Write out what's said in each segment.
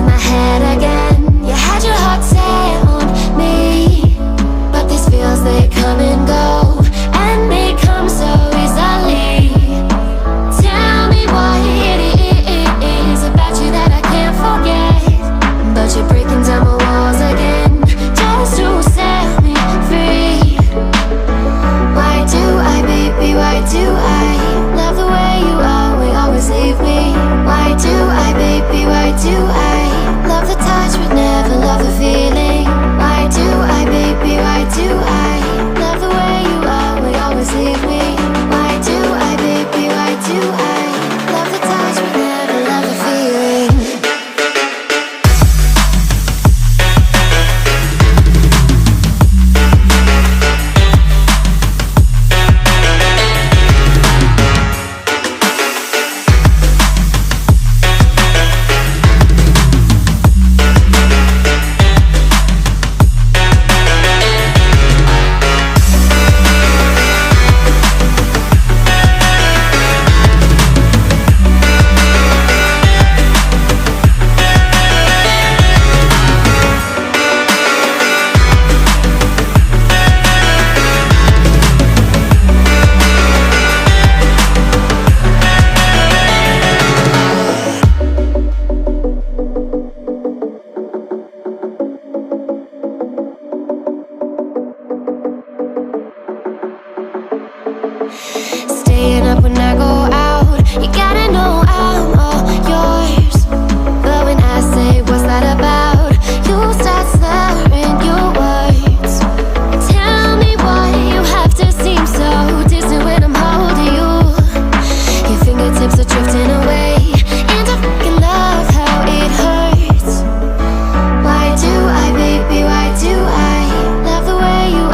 my head again. You had your heart set on me, but these feels, they come and go, and they come so easily. Tell me what it is about you that I can't forget, but you're breaking down my walls again, just to set me free. Why do I, baby, why do I love the way you always leave me? Why do I, baby, why do I love the touch but never love the feeling? Why do I, baby, why do I love the way you always leave me? Why do I, baby, why do I love the touch but never love the feeling? Staying up when I go out, you gotta know I'm all yours. But when I say what's that about, you start slurring your words. Tell me why you have to seem so distant when I'm holding you. Your fingertips are drifting away, and I fucking love how it hurts. Why do I, baby, why do I love the way you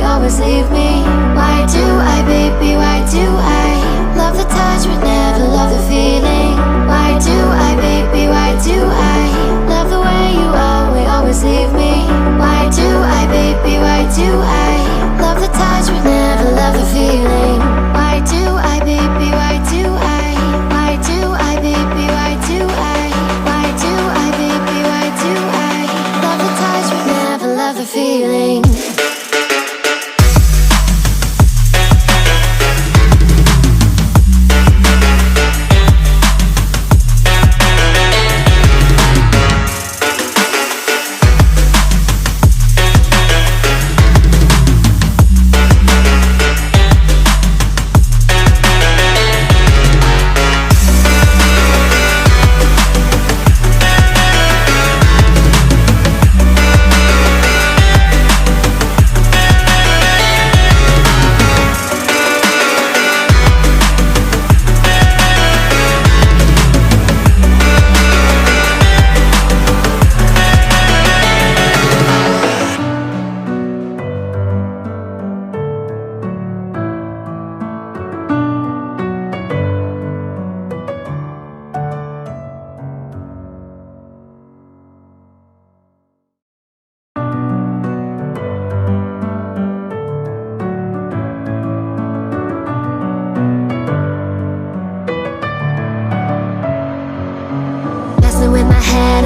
always leave me? Why do I, baby, why do I love the touch but never love the feeling? Why do I, baby, why do I love the way you always leave me? Why do I, baby, why do I love the touch but never love the feeling? Why do I, baby, why do I? Why do I, baby, why do I? Why do I, baby, why do I love the touch but never love the feeling? With my head